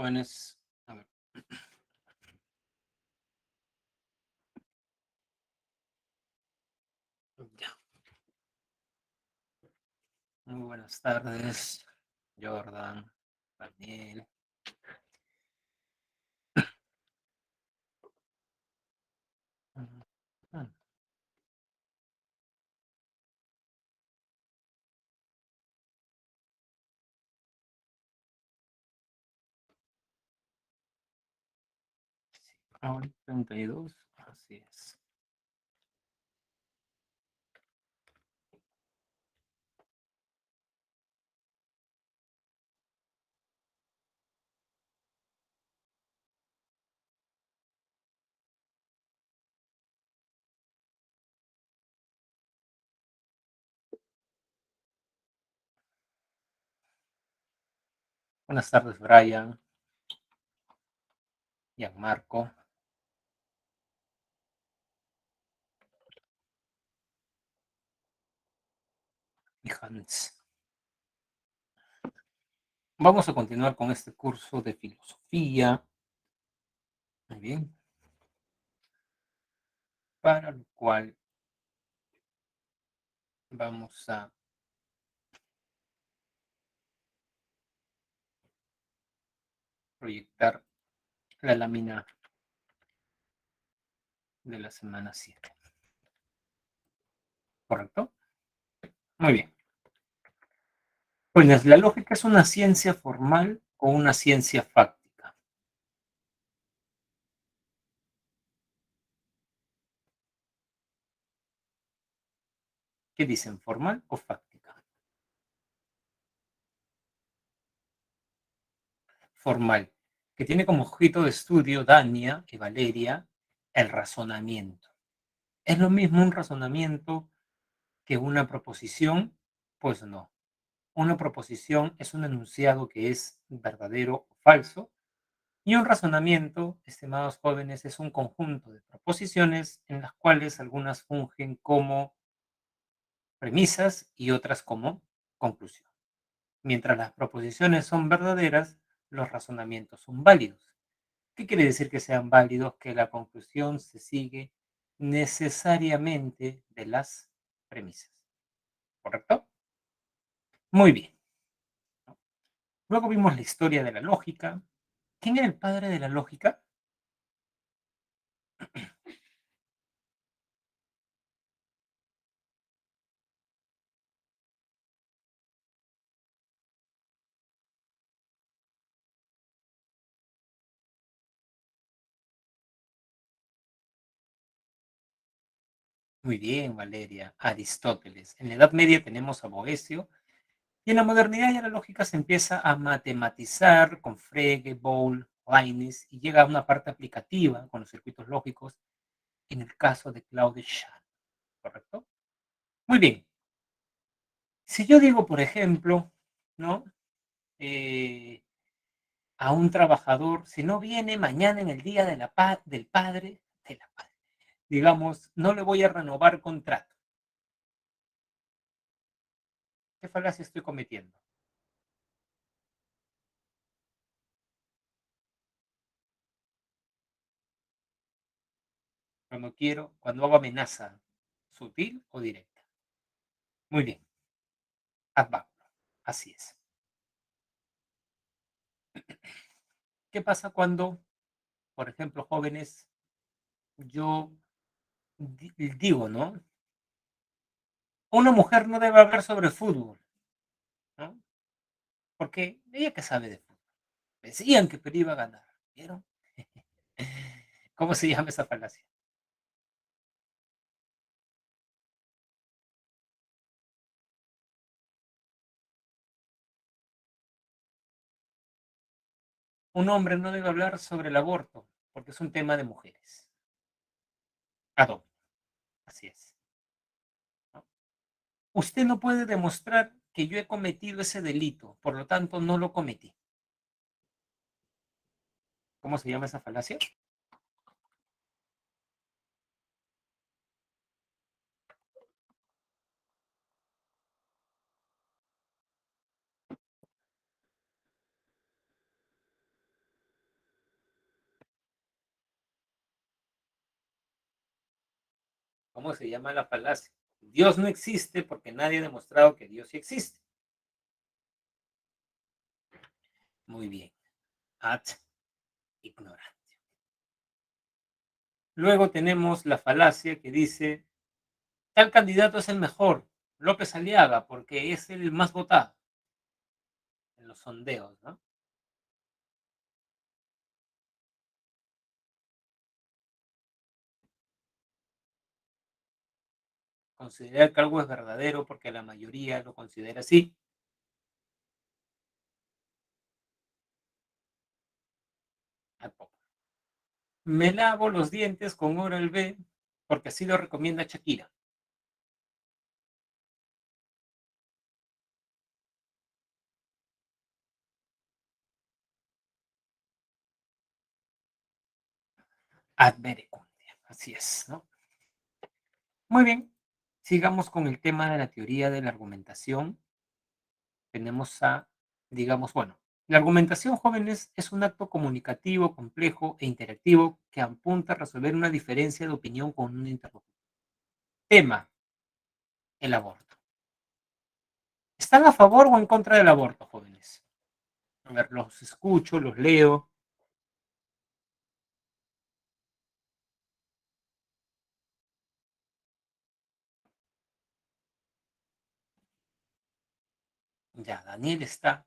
Jóvenes, a ver. Ya. Muy buenas tardes, Jordan, Daniel. Ah, 32, así es. Buenas tardes, Brian, Gianmarco y Hans. Vamos a continuar con este curso de filosofía. Muy bien. Para lo cual vamos a proyectar la lámina de la semana 7. ¿Correcto? Muy bien. Pues la lógica es una ciencia formal o una ciencia fáctica. ¿Qué dicen? ¿Formal o fáctica? Formal, que tiene como objeto de estudio Dania y Valeria el razonamiento. ¿Es lo mismo un razonamiento que una proposición? Pues no. Una proposición es un enunciado que es verdadero o falso, y un razonamiento, estimados jóvenes, es un conjunto de proposiciones en las cuales algunas fungen como premisas y otras como conclusión. Mientras las proposiciones son verdaderas, los razonamientos son válidos. ¿Qué quiere decir que sean válidos? Que la conclusión se sigue necesariamente de las premisas. ¿Correcto? Muy bien. Luego vimos la historia de la lógica. ¿Quién era el padre de la lógica? Muy bien, Valeria. Aristóteles. En la Edad Media tenemos a Boecio. Y en la modernidad ya la lógica se empieza a matematizar con Frege, Boole, Leibniz y llega a una parte aplicativa con los circuitos lógicos en el caso de Claude Shannon. ¿Correcto? Muy bien. Si yo digo, por ejemplo, ¿no? Eh, a un trabajador, si no viene mañana en el día de del padre, digamos, no le voy a renovar contrato. ¿Qué falacia estoy cometiendo? Cuando hago amenaza, sutil o directa. Muy bien, ad backward. Así es. ¿Qué pasa cuando, por ejemplo, jóvenes, yo digo, ¿no? Una mujer no debe hablar sobre fútbol, ¿no? Porque ella que sabe de fútbol. Decían que Perú iba a ganar, ¿vieron? ¿Cómo se llama esa falacia? Un hombre no debe hablar sobre el aborto porque es un tema de mujeres. Adopto, así es, ¿no? Usted no puede demostrar que yo he cometido ese delito, por lo tanto no lo cometí. ¿Cómo se llama esa falacia? ¿Cómo se llama la falacia? Dios no existe porque nadie ha demostrado que Dios sí existe. Muy bien. Ad ignorante. Luego tenemos la falacia que dice, tal candidato es el mejor, López Aliaga, porque es el más votado en los sondeos, ¿no? Considerar que algo es verdadero porque la mayoría lo considera así. Tampoco. Me lavo los dientes con Oral B porque así lo recomienda Shakira. Ad verecundia. Así es, ¿no? Muy bien. Sigamos con el tema de la teoría de la argumentación. Tenemos a, digamos, bueno, la argumentación, jóvenes, es un acto comunicativo, complejo e interactivo que apunta a resolver una diferencia de opinión con un interlocutor. Tema, el aborto. ¿Están a favor o en contra del aborto, jóvenes? A ver, los escucho, los leo. Ya, Daniel está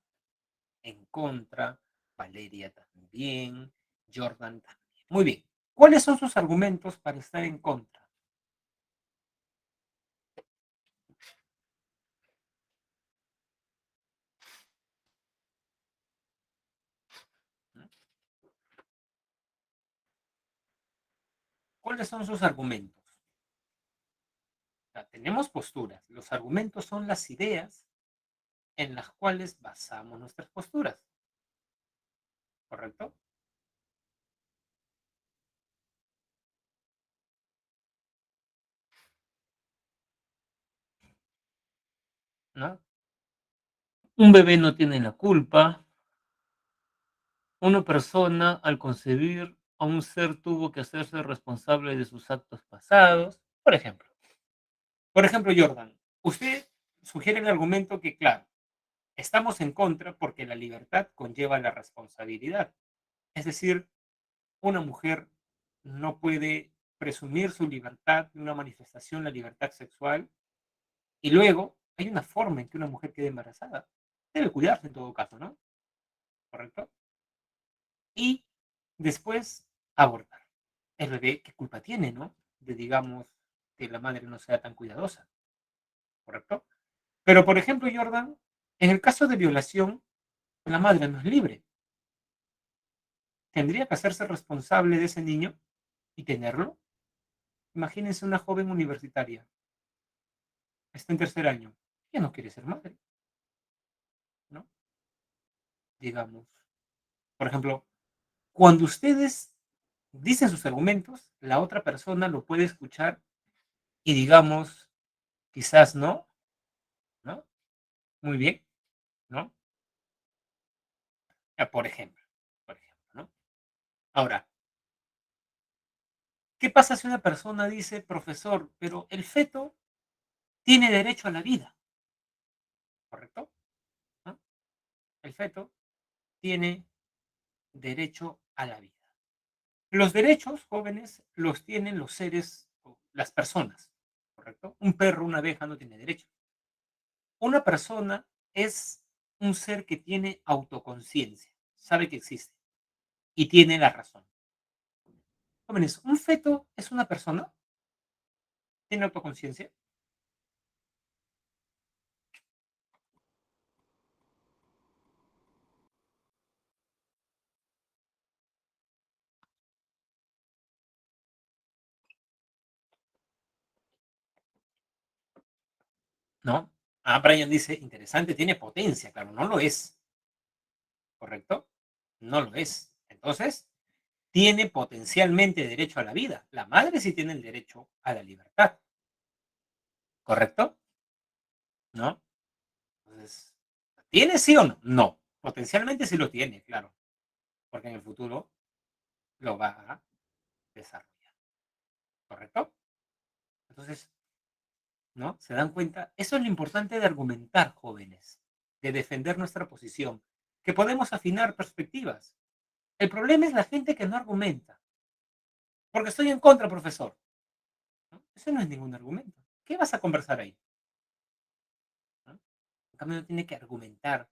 en contra, Valeria también, Jordan también. Muy bien. ¿Cuáles son sus argumentos para estar en contra? ¿Cuáles son sus argumentos? O sea, tenemos posturas. Los argumentos son las ideas en las cuales basamos nuestras posturas, ¿correcto? ¿No? Un bebé no tiene la culpa. Una persona al concebir a un ser tuvo que hacerse responsable de sus actos pasados, por ejemplo. Por ejemplo, Jordan, usted sugiere el argumento que, claro, estamos en contra porque la libertad conlleva la responsabilidad. Es decir, una mujer no puede presumir su libertad de una manifestación, la libertad sexual, y luego hay una forma en que una mujer quede embarazada. Debe cuidarse en todo caso, ¿no? ¿Correcto? Y después abortar. El bebé, ¿qué culpa tiene, no? De, digamos, que la madre no sea tan cuidadosa, ¿correcto? Pero, por ejemplo, Jordan, en el caso de violación, la madre no es libre. Tendría que hacerse responsable de ese niño y tenerlo. Imagínense una joven universitaria, está en tercer año, ya no quiere ser madre, ¿no? Digamos. Por ejemplo, cuando ustedes dicen sus argumentos, la otra persona lo puede escuchar y digamos, quizás no, ¿no? Muy bien, ¿no? Por ejemplo, ¿no? Ahora, ¿qué pasa si una persona dice, profesor, pero el feto tiene derecho a la vida, ¿correcto? ¿No? El feto tiene derecho a la vida. Los derechos, jóvenes, los tienen los seres, las personas, ¿correcto? Un perro, una abeja no tiene derechos. Una persona es un ser que tiene autoconciencia, sabe que existe y tiene la razón. Jóvenes, ¿un feto es una persona? ¿Tiene autoconciencia? ¿No? Ah, Brian dice, interesante, tiene potencia, claro, no lo es, ¿correcto? No lo es. Entonces, tiene potencialmente derecho a la vida. La madre sí tiene el derecho a la libertad, ¿correcto? ¿No? Entonces, ¿tiene sí o no? No. Potencialmente sí lo tiene, claro, porque en el futuro lo va a desarrollar, ¿correcto? Entonces, ¿no? ¿Se dan cuenta? Eso es lo importante de argumentar, jóvenes, de defender nuestra posición, que podemos afinar perspectivas. El problema es la gente que no argumenta, porque estoy en contra, profesor. ¿No? Ese no es ningún argumento. ¿Qué vas a conversar ahí? ¿No? En cambio, uno tiene que argumentar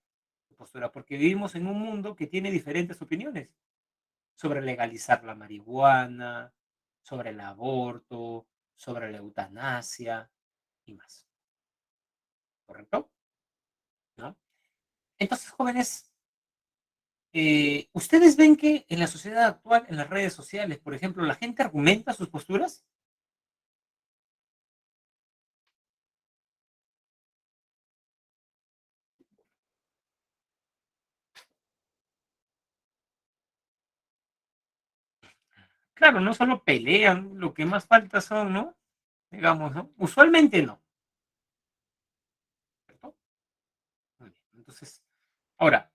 su postura, porque vivimos en un mundo que tiene diferentes opiniones sobre legalizar la marihuana, sobre el aborto, sobre la eutanasia y más. ¿Correcto? ¿No? Entonces, jóvenes, ¿ustedes ven que en la sociedad actual, en las redes sociales, por ejemplo, la gente argumenta sus posturas? Claro, no solo pelean, lo que más falta son, ¿no? Digamos, ¿no? Usualmente no, ¿cierto? Muy bien. Entonces, ahora,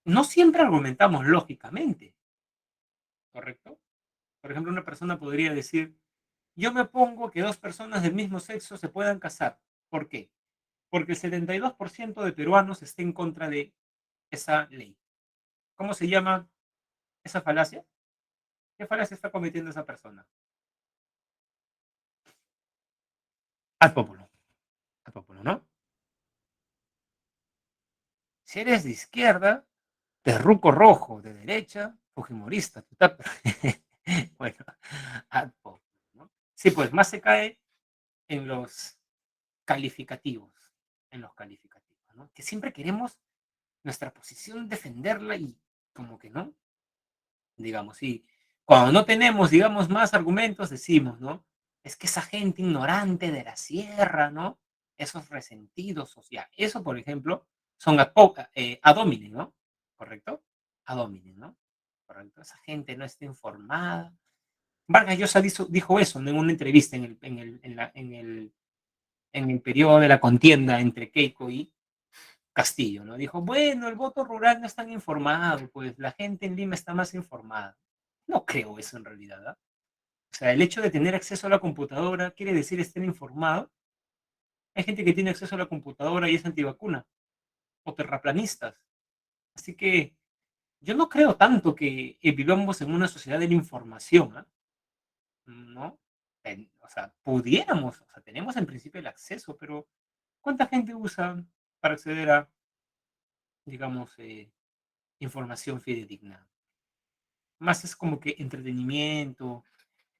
no siempre argumentamos lógicamente, ¿correcto? Por ejemplo, una persona podría decir, yo me opongo que dos personas del mismo sexo se puedan casar. ¿Por qué? Porque el 72% de peruanos está en contra de esa ley. ¿Cómo se llama esa falacia? ¿Qué falacia está cometiendo esa persona? Ad populo. Ad populo, ¿no? Si eres de izquierda, terruco rojo, de derecha, fujimorista. Bueno, ad populo, ¿no? Sí, pues más se cae en los calificativos, en los calificativos, ¿no? Que siempre queremos nuestra posición defenderla y como que no, digamos, y cuando no tenemos, digamos, más argumentos, decimos, ¿no? Es que esa gente ignorante de la sierra, ¿no? Esos resentidos sociales. Eso, por ejemplo, son ad hominem, ¿no? ¿Correcto? Ad hominem, ¿no? Correcto. Esa gente no está informada. Vargas Llosa dijo eso, ¿no? En una entrevista en el periodo de la contienda entre Keiko y Castillo, ¿no? Dijo, bueno, el voto rural no es tan informado, pues la gente en Lima está más informada. No creo eso en realidad, ¿ah? O sea, el hecho de tener acceso a la computadora quiere decir estar informado. Hay gente que tiene acceso a la computadora y es antivacuna o terraplanistas. Así que yo no creo tanto que vivamos en una sociedad de la información, ¿ah? ¿No? O sea, pudiéramos, o sea, tenemos en principio el acceso, pero ¿cuánta gente usa para acceder a, digamos, información fidedigna? Más es como que entretenimiento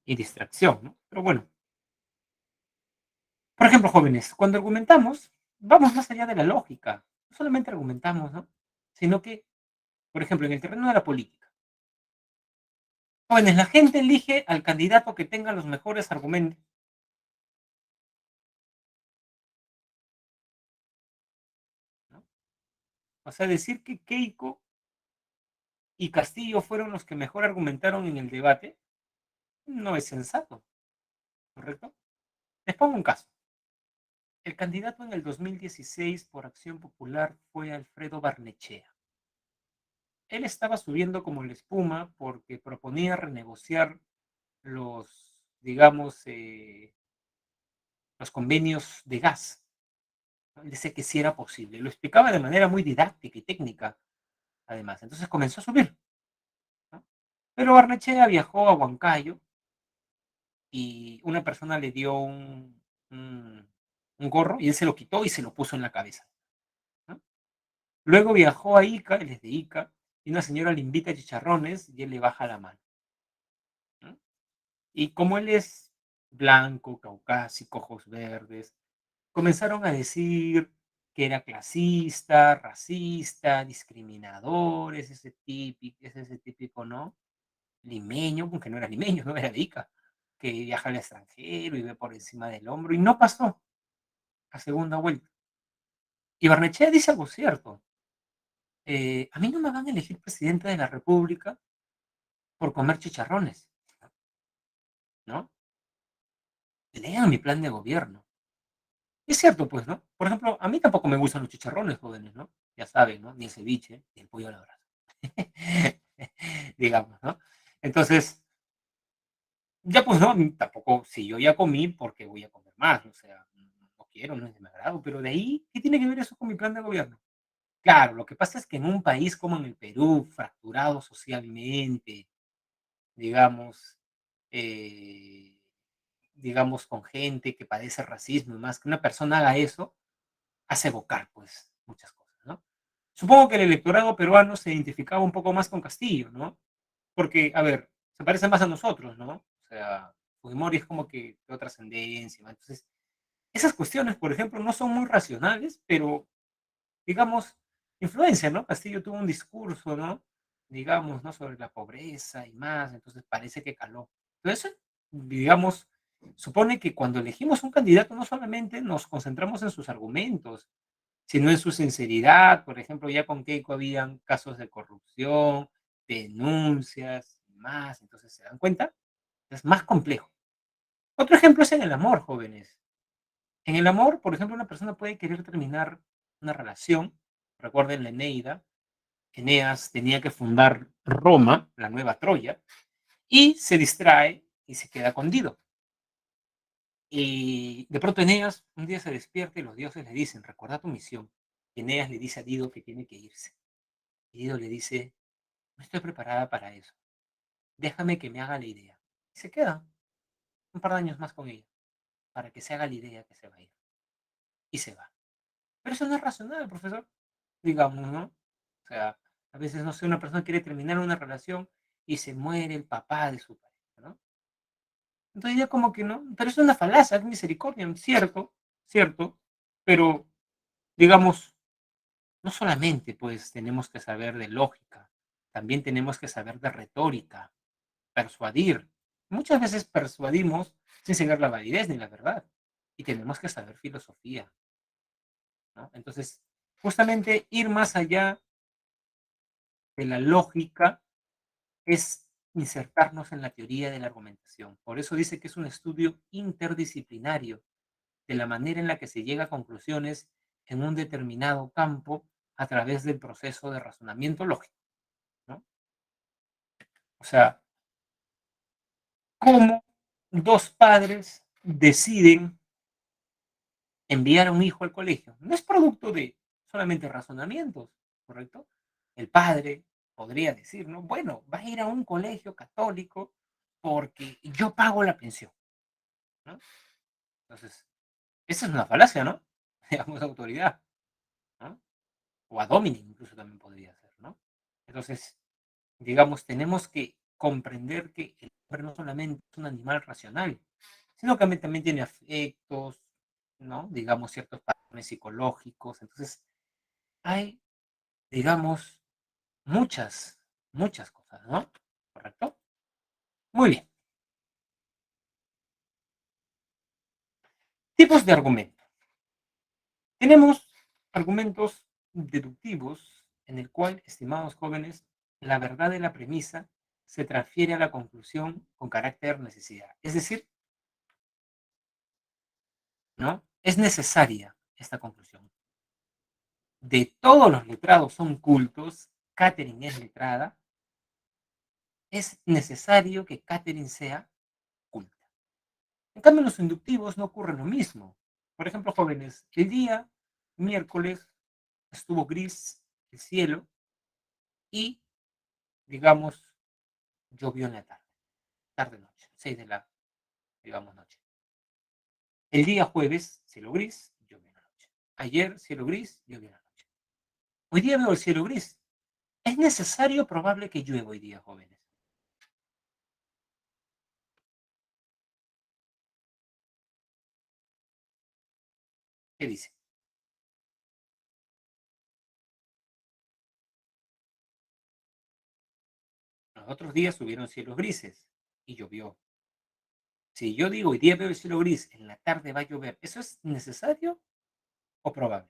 y distracción, ¿no? Pero bueno, por ejemplo, jóvenes, cuando argumentamos, vamos más allá de la lógica. No solamente argumentamos, ¿no? Sino que, por ejemplo, en el terreno de la política, jóvenes, la gente elige al candidato que tenga los mejores argumentos, ¿no? O sea, decir que Keiko y Castillo fueron los que mejor argumentaron en el debate no es sensato, ¿correcto? Les pongo un caso. El candidato en el 2016 por Acción Popular fue Alfredo Barnechea. Él estaba subiendo como la espuma porque proponía renegociar los, digamos, los convenios de gas. ¿No? Él decía que sí era posible. Lo explicaba de manera muy didáctica y técnica, además. Entonces comenzó a subir, ¿no? Pero Barnechea viajó a Huancayo y una persona le dio un gorro y él se lo quitó y se lo puso en la cabeza, ¿no? Luego viajó a Ica, él es de Ica, y una señora le invita a chicharrones y él le baja la mano, ¿no? Y como él es blanco, caucásico, ojos verdes, comenzaron a decir que era clasista, racista, discriminador, es ese típico, ¿no? Limeño, aunque no era limeño, no era de Ica, que viaja al extranjero y ve por encima del hombro, y no pasó a segunda vuelta. Y Barnechea dice algo cierto. A mí no me van a elegir presidente de la República por comer chicharrones, ¿no? Lean mi plan de gobierno. Es cierto, pues, ¿no? Por ejemplo, a mí tampoco me gustan los chicharrones jóvenes, ¿no? Ya saben, ¿no? Ni el ceviche, ni el pollo a la brasa. Digamos, ¿no? Entonces, Ya pues no, tampoco, si yo ya comí, ¿por qué voy a comer más? O sea, no quiero, no es de mi agrado, pero de ahí, ¿qué tiene que ver eso con mi plan de gobierno? Claro, lo que pasa es que en un país como en el Perú, fracturado socialmente, digamos, eh, digamos, con gente que padece racismo y más, que una persona haga eso, hace evocar, pues, muchas cosas, ¿no? Supongo que el electorado peruano se identificaba un poco más con Castillo, ¿no? Porque, a ver, se parece más a nosotros, ¿no? O sea, Fujimori es como que de otra ascendencia, ¿no? Entonces, esas cuestiones, por ejemplo, no son muy racionales, pero, digamos, influencia, ¿no? Castillo tuvo un discurso, ¿no? Digamos, ¿no? Sobre la pobreza y más, entonces parece que caló. Entonces, digamos, supone que cuando elegimos un candidato no solamente nos concentramos en sus argumentos, sino en su sinceridad. Por ejemplo, ya con Keiko habían casos de corrupción, denuncias y más, entonces se dan cuenta, es más complejo. Otro ejemplo es en el amor, jóvenes. En el amor, por ejemplo, una persona puede querer terminar una relación. Recuerden la Eneida, Eneas tenía que fundar Roma, la nueva Troya, y se distrae y se queda con Dido. Y de pronto Eneas un día se despierta y los dioses le dicen, recuerda tu misión. Y Eneas le dice a Dido que tiene que irse. Y Dido le dice, no estoy preparada para eso. Déjame que me haga la idea. Y se queda un par de años más con ella, para que se haga la idea que se va a ir. Y se va. Pero eso no es racional, profesor. Digamos, ¿no? O sea, a veces, no sé, una persona quiere terminar una relación y se muere el papá de su pareja, ¿no? Entonces ya como que no, pero es una falacia, es misericordia, cierto, cierto, pero digamos, no solamente pues tenemos que saber de lógica, también tenemos que saber de retórica, persuadir. Muchas veces persuadimos sin saber la validez ni la verdad. Y tenemos que saber filosofía, ¿no? Entonces, justamente ir más allá de la lógica es insertarnos en la teoría de la argumentación. Por eso dice que es un estudio interdisciplinario de la manera en la que se llega a conclusiones en un determinado campo a través del proceso de razonamiento lógico, ¿no? O sea, cómo dos padres deciden enviar a un hijo al colegio. No es producto de solamente razonamientos, ¿correcto? El padre podría decir, ¿no? Bueno, va a ir a un colegio católico porque yo pago la pensión, ¿no? Entonces, esa es una falacia, ¿no? Digamos, autoridad, ¿no? O a domini incluso también podría ser, ¿no? Entonces, digamos, tenemos que comprender que el hombre no solamente es un animal racional, sino que también tiene afectos, ¿no? Digamos, ciertos patrones psicológicos. Entonces, hay, digamos, muchas, muchas cosas, ¿no? ¿Correcto? Muy bien. Tipos de argumentos. Tenemos argumentos deductivos en el cual, estimados jóvenes, la verdad de la premisa se transfiere a la conclusión con carácter necesidad. Es decir, ¿no? Es necesaria esta conclusión. De todos los letrados son cultos, Catherine es letrada, es necesario que Catherine sea culta. En cambio, en los inductivos no ocurre lo mismo. Por ejemplo, jóvenes, el día miércoles estuvo gris el cielo y, digamos, llovió en la tarde, tarde-noche, 6 de la, digamos, noche. El día jueves, cielo gris, llovió en la noche. Ayer, cielo gris, llovió en la noche. Hoy día veo el cielo gris. ¿Es necesario o probable que llueva hoy día, jóvenes? ¿Qué dice? Los otros días hubieron cielos grises y llovió. Si yo digo hoy día veo el cielo gris, en la tarde va a llover, ¿eso es necesario o probable?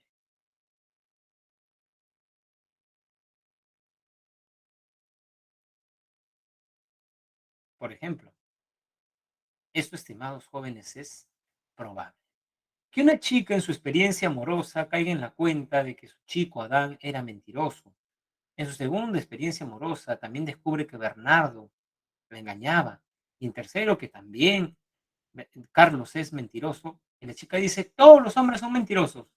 Por ejemplo, esto, estimados jóvenes, es probable. Que una chica en su experiencia amorosa caiga en la cuenta de que su chico Adán era mentiroso. En su segunda experiencia amorosa también descubre que Bernardo la engañaba. Y en tercero, que también Carlos es mentiroso. Y la chica dice, todos los hombres son mentirosos.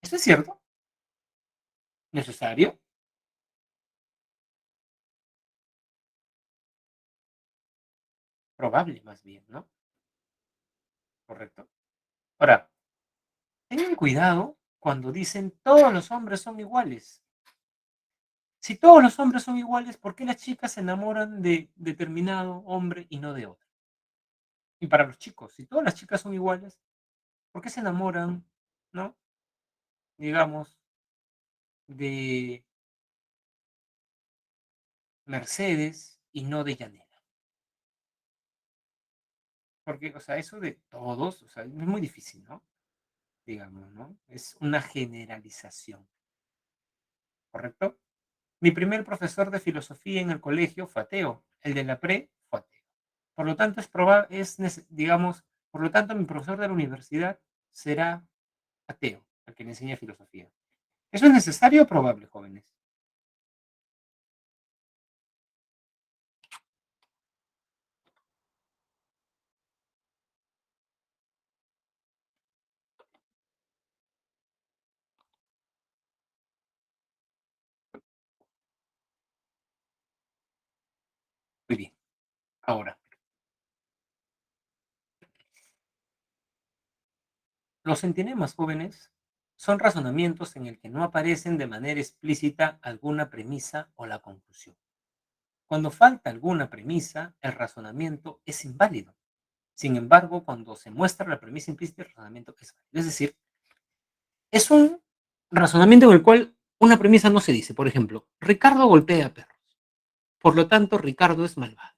¿Esto es cierto? ¿Necesario? Probable, más bien, ¿no? Correcto. Ahora, tengan cuidado cuando dicen todos los hombres son iguales. Si todos los hombres son iguales, ¿por qué las chicas se enamoran de determinado hombre y no de otro? Y para los chicos, si todas las chicas son iguales, ¿por qué se enamoran, no? Digamos, de Mercedes y no de Yanela. Porque, o sea, eso de todos, o sea, es muy difícil, ¿no? Digamos, ¿no? Es una generalización, ¿correcto? Mi primer profesor de filosofía en el colegio fue ateo, el de la pre fue ateo. Por lo tanto, digamos, por lo tanto, mi profesor de la universidad será ateo, al que le enseña filosofía. ¿Eso es necesario o probable, jóvenes? Muy bien. Ahora, los entenemas jóvenes son razonamientos en el que no aparecen de manera explícita alguna premisa o la conclusión. Cuando falta alguna premisa, el razonamiento es inválido. Sin embargo, cuando se muestra la premisa implícita, el razonamiento es válido. Es decir, es un razonamiento en el cual una premisa no se dice. Por ejemplo, Ricardo golpea a perros. Por lo tanto, Ricardo es malvado.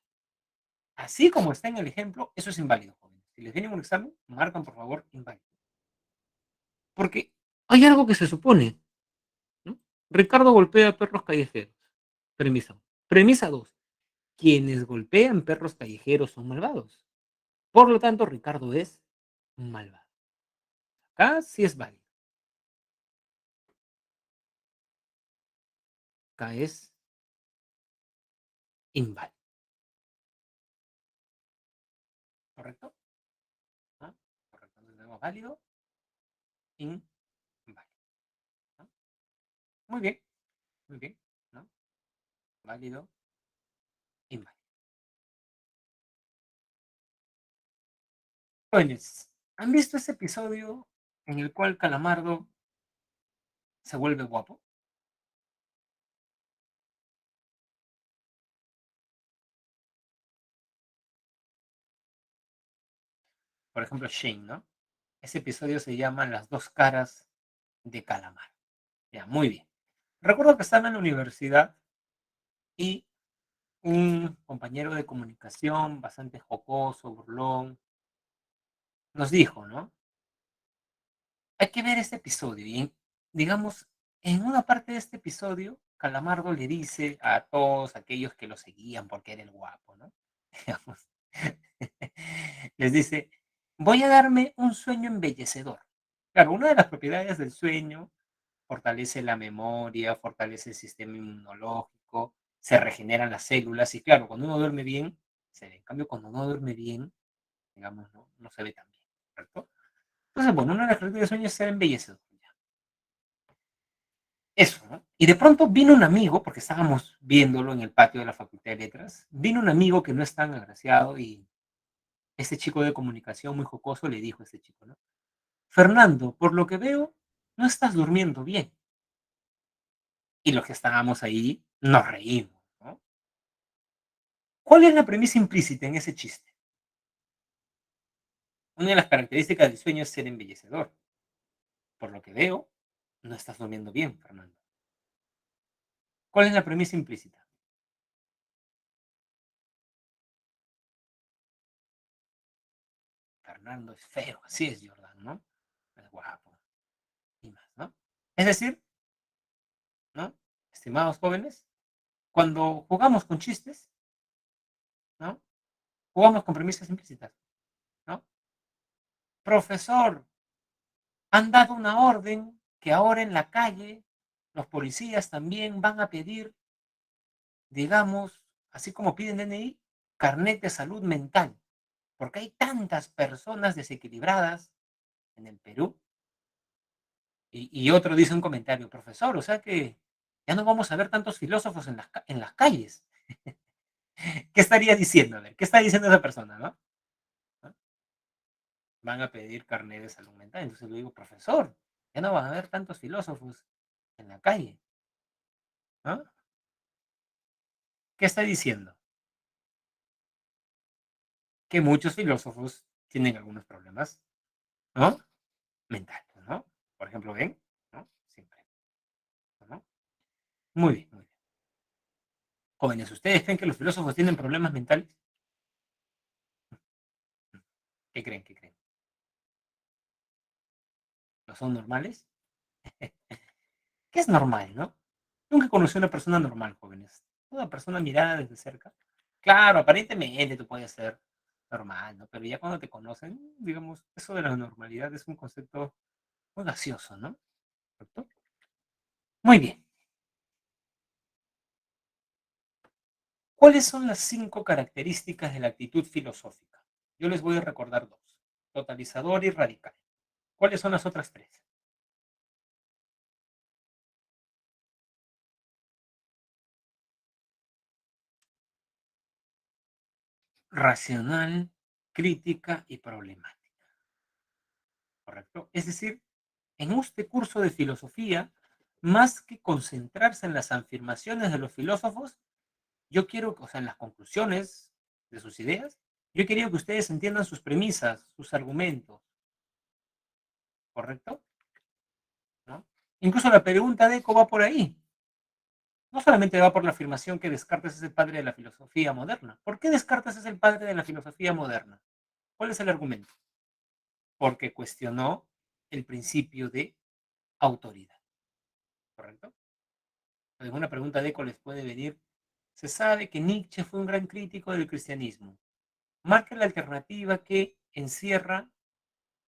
Así como está en el ejemplo, eso es inválido, jóvenes. Si les viene un examen, marcan por favor inválido. Porque hay algo que se supone, ¿no? Ricardo golpea perros callejeros. Premisa 1. Premisa 2. Quienes golpean perros callejeros son malvados. Por lo tanto, Ricardo es malvado. Acá sí es válido. Acá es inválido. ¿Correcto? ¿No? Correcto. Entonces tenemos válido, inválido. ¿No? Muy bien, muy bien. ¿No? Válido, inválido. Jóvenes, ¿han visto ese episodio en el cual Calamardo se vuelve guapo? Por ejemplo, Shane, ¿no? Ese episodio se llama Las dos caras de Calamar. Ya, muy bien. Recuerdo que estaba en la universidad y un compañero de comunicación bastante jocoso, burlón, nos dijo, ¿no? Hay que ver este episodio. Y, digamos, en una parte de este episodio, Calamardo le dice a todos aquellos que lo seguían porque era el guapo, ¿no? Digamos, les dice, voy a darme un sueño embellecedor. Claro, una de las propiedades del sueño fortalece la memoria, fortalece el sistema inmunológico, se regeneran las células y claro, cuando uno duerme bien, se ve. En cambio, cuando no duerme bien, digamos, no se ve tan bien, ¿correcto? Entonces, bueno, una de las características del sueño es ser embellecedor. Eso, ¿no? Y de pronto vino un amigo, porque estábamos viéndolo en el patio de la Facultad de Letras, vino un amigo que no es tan agraciado y este chico de comunicación muy jocoso le dijo a este chico, ¿no? Fernando, por lo que veo, no estás durmiendo bien. Y los que estábamos ahí nos reímos, ¿no? ¿Cuál es la premisa implícita en ese chiste? Una de las características del sueño es ser embellecedor. Por lo que veo, no estás durmiendo bien, Fernando. ¿Cuál es la premisa implícita? Fernando es feo, así es Jordan, ¿no? Es guapo y más, ¿no? Es decir, ¿no? Estimados jóvenes, cuando jugamos con chistes, ¿no? Jugamos con premisas implícitas, ¿no? Profesor, han dado una orden que ahora en la calle los policías también van a pedir, digamos, así como piden DNI. carnet de salud mental, porque hay tantas personas desequilibradas en el Perú. Y otro dice un comentario, profesor, o sea que ya no vamos a ver tantos filósofos en las calles. ¿Qué estaría diciendo? A ver, ¿qué está diciendo esa persona, no? ¿No? Van a pedir carnet de salud mental. Entonces le digo, profesor, ya no van a ver tantos filósofos en la calle, ¿no? ¿Qué está diciendo? Que muchos filósofos tienen algunos problemas, ¿no? Mentales, ¿no? Por ejemplo, ven, ¿no? Siempre, ¿no? Muy bien, muy bien. Jóvenes, ¿ustedes creen que los filósofos tienen problemas mentales? ¿Qué creen? ¿Qué creen? ¿No son normales? ¿Qué es normal, no? Nunca conocí a una persona normal, jóvenes. Una persona mirada desde cerca. Claro, aparentemente tú puedes ser normal, ¿no? Pero ya cuando te conocen, digamos, eso de la normalidad es un concepto muy gaseoso, ¿no? ¿Correcto? Muy bien. ¿Cuáles son las 5 características de la actitud filosófica? Yo les voy a recordar dos: totalizador y radical. ¿Cuáles son las otras tres? Racional, crítica y problemática. ¿Correcto? Es decir, en este curso de filosofía, más que concentrarse en las afirmaciones de los filósofos, yo quiero, o sea, en las conclusiones de sus ideas, yo quería que ustedes entiendan sus premisas, sus argumentos, ¿correcto? ¿No? Incluso la pregunta de Eco va por ahí. No solamente va por la afirmación que Descartes es el padre de la filosofía moderna. ¿Por qué Descartes es el padre de la filosofía moderna? ¿Cuál es el argumento? Porque cuestionó el principio de autoridad, ¿correcto? Alguna pregunta de Eco les puede venir. Se sabe que Nietzsche fue un gran crítico del cristianismo. Marca la alternativa que encierra,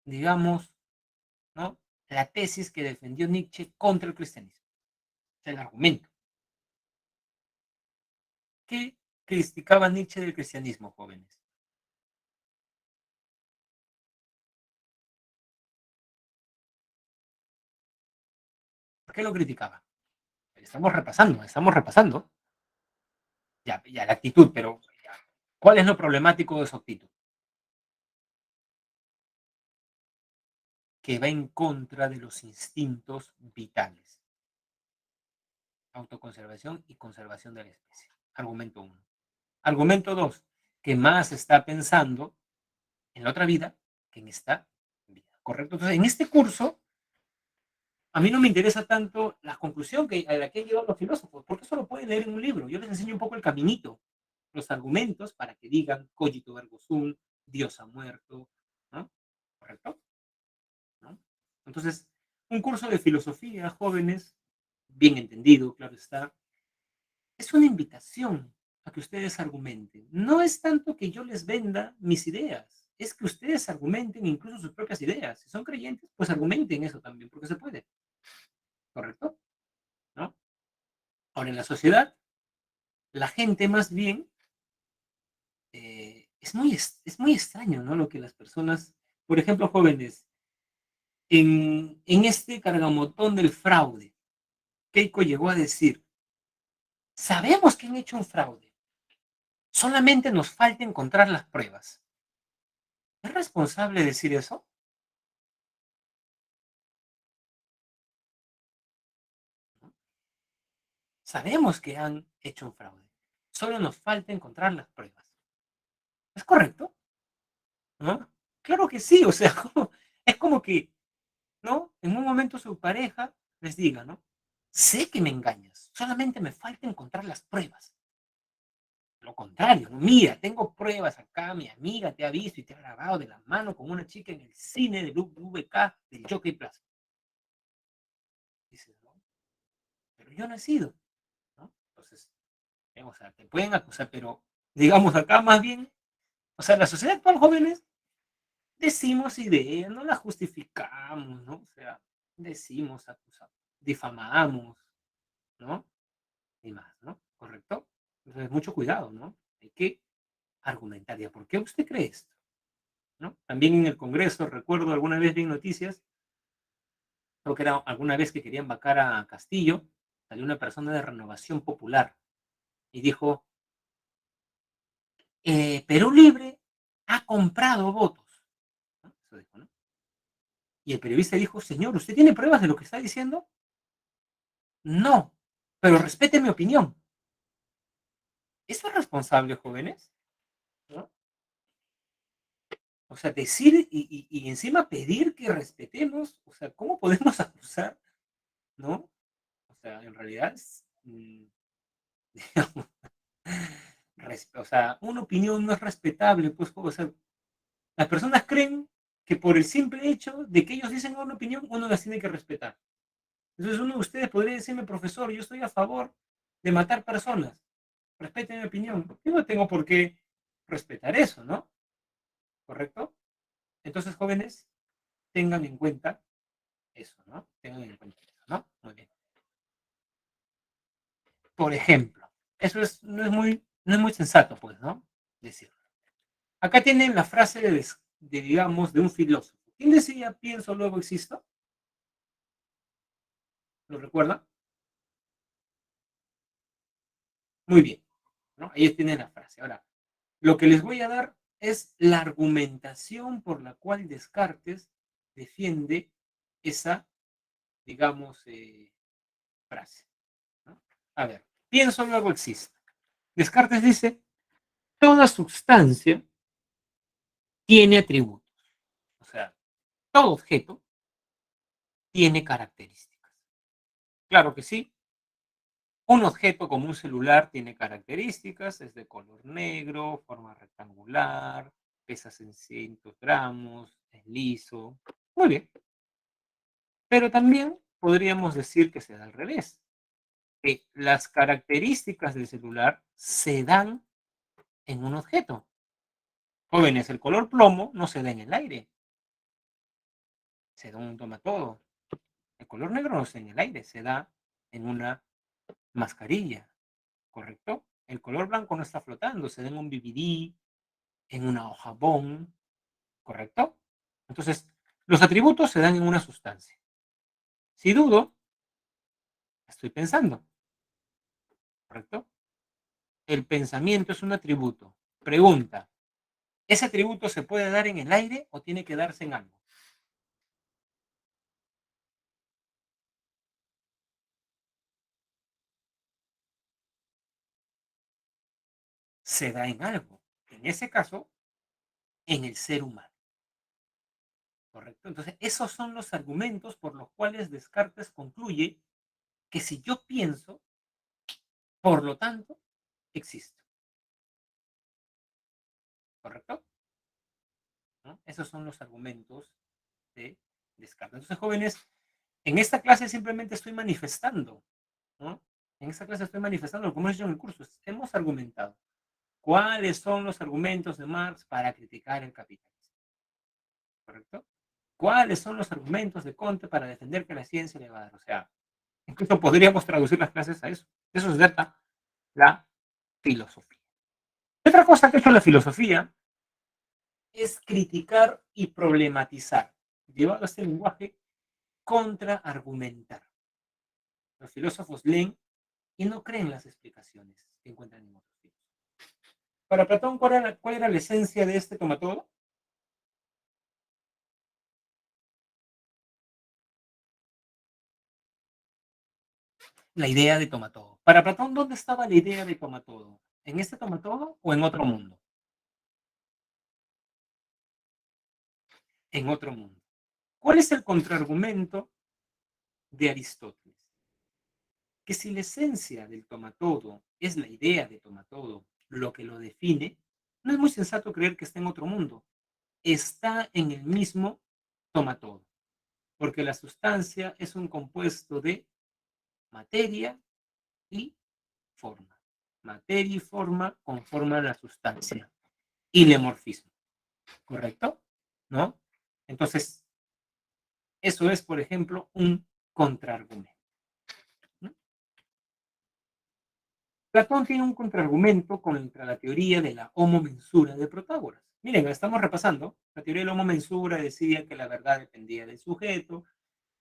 digamos, ¿no? La tesis que defendió Nietzsche contra el cristianismo. Es el argumento. ¿Qué criticaba Nietzsche del cristianismo, jóvenes? ¿Por qué lo criticaba? Estamos repasando, estamos repasando. Ya, ya la actitud, pero ya, ¿cuál es lo problemático de su actitud? Que va en contra de los instintos vitales. Autoconservación y conservación de la especie. Argumento uno. Argumento dos, que más está pensando en la otra vida que en esta vida. ¿Correcto? Entonces, en este curso, a mí no me interesa tanto la conclusión a la que han llegado los filósofos, porque eso lo pueden leer en un libro. Yo les enseño un poco el caminito, los argumentos para que digan cogito ergo sum, Dios ha muerto, ¿no? ¿Correcto? ¿No? Entonces, un curso de filosofía, jóvenes, bien entendido, claro está, es una invitación a que ustedes argumenten. No es tanto que yo les venda mis ideas, es que ustedes argumenten incluso sus propias ideas. Si son creyentes, pues argumenten eso también, porque se puede, ¿correcto? ¿No? Ahora, en la sociedad, la gente más bien es muy extraño, ¿no? Lo que las personas, por ejemplo, jóvenes, en este cargamotón del fraude, Keiko llegó a decir, sabemos que han hecho un fraude, solamente nos falta encontrar las pruebas. ¿Es responsable decir eso? Sabemos que han hecho un fraude, solo nos falta encontrar las pruebas. ¿Es correcto? ¿No? Claro que sí, o sea, es como que, ¿no? En un momento su pareja les diga, ¿no? Sé que me engañas, solamente me falta encontrar las pruebas. Lo contrario, ¿no? Mira, tengo pruebas acá, mi amiga te ha visto y te ha grabado de la mano con una chica en el cine del VK del Jockey Plaza. Dices, ¿no? Pero yo no he sido, ¿no? Entonces, o sea, te pueden acusar, pero digamos acá más bien, o sea, la sociedad actual, jóvenes, decimos ideas, no las justificamos, ¿no? O sea, decimos, acusamos, difamamos, ¿no? Y más, ¿no? ¿Correcto? Entonces, mucho cuidado, ¿no? Hay que argumentar. ¿Ya por qué usted cree esto? ¿No? También en el Congreso, recuerdo alguna vez vi en noticias, creo que era alguna vez que querían vacar a Castillo, salió una persona de Renovación Popular y dijo, Perú Libre ha comprado votos. ¿No? Eso dijo, ¿no? Y el periodista dijo, señor, ¿usted tiene pruebas de lo que está diciendo? No, pero respete mi opinión. ¿Eso es responsable, jóvenes? ¿No? O sea, decir y encima pedir que respetemos, o sea, ¿cómo podemos acusar? ¿No? O sea, en realidad es, digamos, o sea, una opinión no es respetable, pues, o sea, las personas creen que por el simple hecho de que ellos dicen una opinión, uno las tiene que respetar. Entonces uno de ustedes podría decirme, profesor, yo estoy a favor de matar personas, respeten mi opinión. Yo no tengo por qué respetar eso, ¿no? ¿Correcto? Entonces, jóvenes, tengan en cuenta eso, ¿no? Tengan en cuenta eso, ¿no? Muy bien. Por ejemplo, eso es, no es muy sensato, pues, ¿no? Decirlo. Acá tienen la frase digamos, de un filósofo. ¿Quién decía pienso, luego existo? ¿Lo recuerdan? Muy bien, ¿no? Ahí tienen la frase. Ahora, lo que les voy a dar es la argumentación por la cual Descartes defiende esa, digamos, frase, ¿no? A ver, pienso, luego existo. Descartes dice, toda sustancia tiene atributos. O sea, todo objeto tiene características. Claro que sí. Un objeto como un celular tiene características, es de color negro, forma rectangular, pesa 600 gramos, es liso. Muy bien. Pero también podríamos decir que se da al revés, que las características del celular se dan en un objeto. Jóvenes, el color plomo no se da en el aire, se da en un tomatodo. El color negro no se da en el aire, se da en una mascarilla, ¿correcto? El color blanco no está flotando, se da en un BBD, en una hoja bond, ¿correcto? Entonces, los atributos se dan en una sustancia. Si dudo, estoy pensando, ¿correcto? El pensamiento es un atributo. Pregunta, ¿ese atributo se puede dar en el aire o tiene que darse en algo? Se da en algo. En ese caso, en el ser humano, ¿correcto? Entonces, esos son los argumentos por los cuales Descartes concluye que si yo pienso, por lo tanto, existo, ¿correcto? ¿No? Esos son los argumentos de Descartes. Entonces, jóvenes, en esta clase simplemente estoy manifestando, ¿no? En esta clase estoy manifestando, como hemos dicho en el curso, hemos argumentado. ¿Cuáles son los argumentos de Marx para criticar el capitalismo? ¿Correcto? ¿Cuáles son los argumentos de Comte para defender que la ciencia le va a dar? O sea, incluso podríamos traducir las clases a eso. Eso es data la filosofía. Otra cosa que ha hecho la filosofía es criticar y problematizar, llevado a este lenguaje, contraargumentar. Los filósofos leen y no creen las explicaciones que encuentran en otros libros. Para Platón, cuál era la esencia de este tomatodo? La idea de tomatodo. Para Platón, ¿dónde estaba la idea de tomatodo? ¿En este tomatodo o en otro mundo? En otro mundo. ¿Cuál es el contraargumento de Aristóteles? Que si la esencia del tomatodo es la idea de tomatodo, lo que lo define, no es muy sensato creer que está en otro mundo. Está en el mismo tomatodo, porque la sustancia es un compuesto de materia y forma. Materia y forma conforman la sustancia. Y lemorfismo, ¿correcto? ¿No? Entonces, eso es, por ejemplo, un contraargumento, ¿no? Platón tiene un contraargumento contra la teoría de la homomensura de Protágoras. Miren, la estamos repasando. La teoría de la homomensura decía que la verdad dependía del sujeto.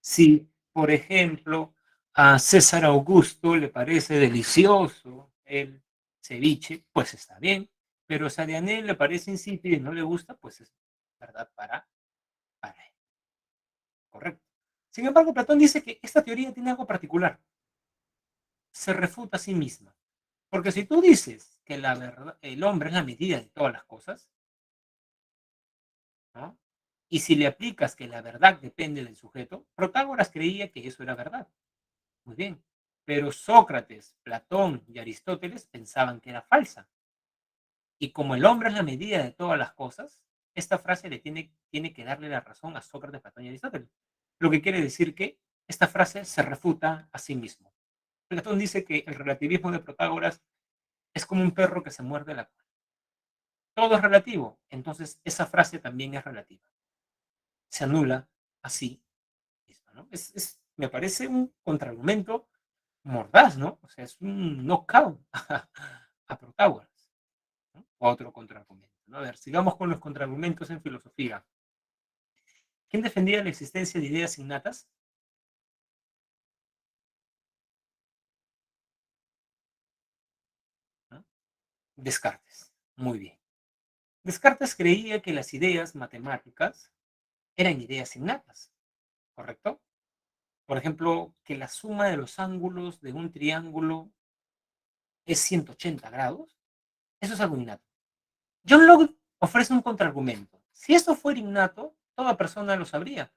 Si, por ejemplo, a César Augusto le parece delicioso el ceviche, pues está bien. Pero si a Dianel le parece insípido y no le gusta, pues es verdad para él. Correcto. Sin embargo, Platón dice que esta teoría tiene algo particular. Se refuta a sí misma. Porque si tú dices que la verdad, el hombre es la medida de todas las cosas, ¿no? Y si le aplicas que la verdad depende del sujeto, Protágoras creía que eso era verdad. Muy bien. Pero Sócrates, Platón y Aristóteles pensaban que era falsa. Y como el hombre es la medida de todas las cosas, esta frase tiene que darle la razón a Sócrates, Platón y Aristóteles. Lo que quiere decir que esta frase se refuta a sí mismo. Platón dice que el relativismo de Protágoras es como un perro que se muerde la cola. Todo es relativo, entonces esa frase también es relativa. Se anula así mismo, ¿no? Me parece un contraargumento mordaz, ¿no? O sea, es un knockout a Protágoras, ¿no? Otro contraargumento, ¿no? A ver, sigamos con los contraargumentos en filosofía. ¿Quién defendía la existencia de ideas innatas? ¿No? Descartes. Muy bien. Descartes creía que las ideas matemáticas eran ideas innatas, ¿correcto? Por ejemplo, que la suma de los ángulos de un triángulo es 180 grados. Eso es algo innato. John Locke ofrece un contraargumento. Si esto fuera innato, toda persona lo sabría.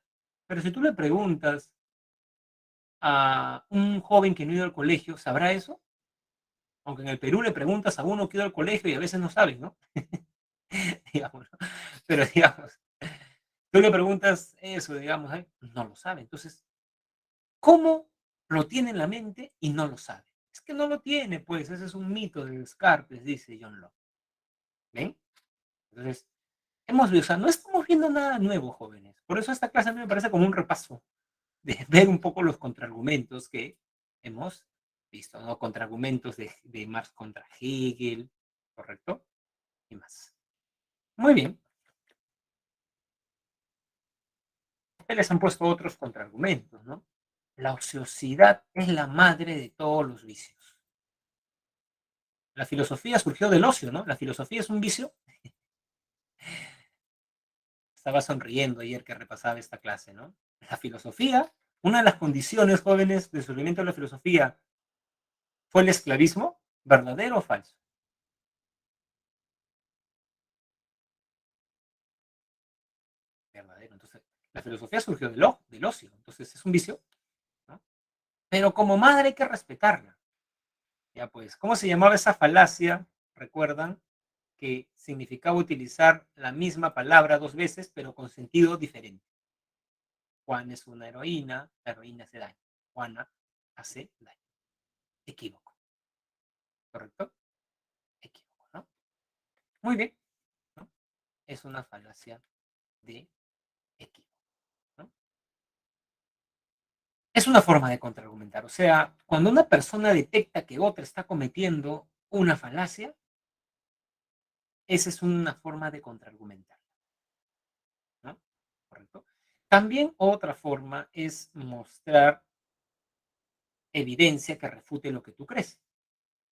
Pero si tú le preguntas a un joven que no ha ido al colegio, ¿sabrá eso? Aunque en el Perú le preguntas a uno que ha ido al colegio y a veces no saben, ¿no? digamos, ¿no? Pero digamos, tú le preguntas eso, digamos, ¿eh? No lo sabe. Entonces, ¿cómo lo tiene en la mente y no lo sabe? Es que no lo tiene, pues, ese es un mito de Descartes, dice John Locke. ¿Ven? Entonces, o sea, no estamos viendo nada nuevo, jóvenes. Por eso esta clase a mí me parece como un repaso de ver un poco los contraargumentos que hemos visto, ¿no? Contraargumentos de Marx contra Hegel, ¿correcto? Y más. Muy bien. Les han puesto otros contraargumentos, ¿no? La ociosidad es la madre de todos los vicios. La filosofía surgió del ocio, ¿no? La filosofía es un vicio. Estaba sonriendo ayer que repasaba esta clase, ¿no? La filosofía, una de las condiciones jóvenes del surgimiento de la filosofía fue el esclavismo, ¿verdadero o falso? Verdadero. Entonces, la filosofía surgió del ocio, entonces es un vicio, ¿no? Pero como madre hay que respetarla. Ya pues, ¿cómo se llamaba esa falacia? ¿Recuerdan? Que significaba utilizar la misma palabra dos veces, pero con sentido diferente. Juan es una heroína, la heroína hace daño. Juana hace daño. Equívoco, ¿correcto? Equívoco, ¿no? Muy bien, ¿no? Es una falacia de equívoco, ¿no? Es una forma de contraargumentar. O sea, cuando una persona detecta que otra está cometiendo una falacia, esa es una forma de contraargumentar, ¿no? ¿Correcto? También otra forma es mostrar evidencia que refute lo que tú crees.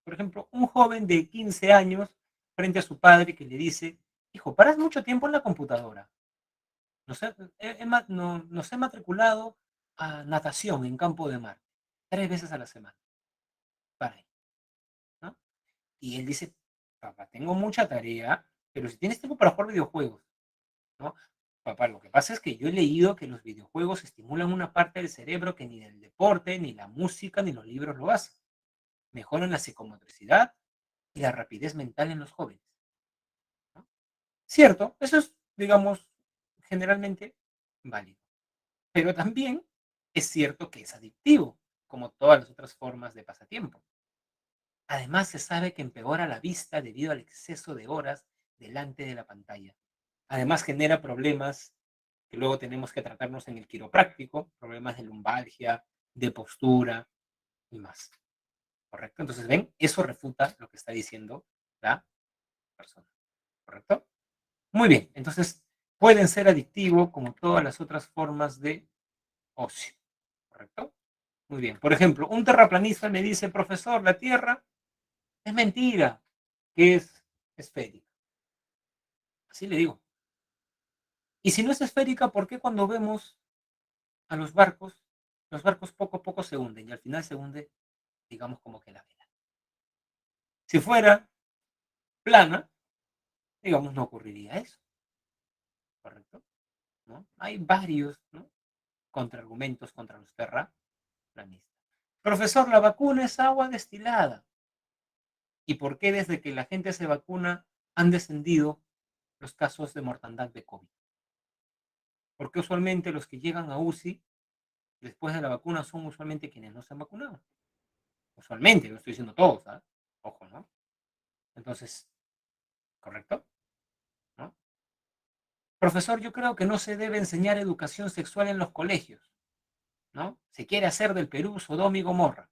Por ejemplo, un joven de 15 años frente a su padre que le dice, hijo, paras mucho tiempo en la computadora. Nos he matriculado a natación en Campo de Mar 3 veces a la semana. Para ahí, ¿no? Y él dice, papá, tengo mucha tarea, pero si tienes tiempo para jugar videojuegos, ¿no? Papá, lo que pasa es que yo he leído que los videojuegos estimulan una parte del cerebro que ni el deporte, ni la música, ni los libros lo hacen. Mejoran la psicomotricidad y la rapidez mental en los jóvenes, ¿no? Cierto, eso es, digamos, generalmente válido. Pero también es cierto que es adictivo, como todas las otras formas de pasatiempo. Además, se sabe que empeora la vista debido al exceso de horas delante de la pantalla. Además, genera problemas que luego tenemos que tratarnos en el quiropráctico, problemas de lumbalgia, de postura y más. ¿correcto? Entonces, ¿ven? Eso refuta lo que está diciendo la persona, ¿correcto? Muy bien, entonces pueden ser adictivos como todas las otras formas de ocio, ¿correcto? Muy bien, por ejemplo, un terraplanista me dice, profesor, la Tierra es mentira, que es esférica. Así le digo. Y si no es esférica, ¿por qué cuando vemos a los barcos poco a poco se hunden y al final se hunde, digamos, como que la vela? Si fuera plana, digamos, no ocurriría eso, ¿correcto? ¿No? Hay varios, ¿no?, contraargumentos contra los terraplanistas. Profesor, la vacuna es agua destilada. ¿Y por qué desde que la gente se vacuna han descendido los casos de mortandad de COVID? Porque usualmente los que llegan a UCI después de la vacuna son usualmente quienes no se han vacunado. Usualmente, no estoy diciendo todos, ¿sabes? Ojo, ¿no? Entonces, ¿correcto? ¿No? Profesor, yo creo que no se debe enseñar educación sexual en los colegios, ¿no? Se quiere hacer del Perú Sodoma y Gomorra,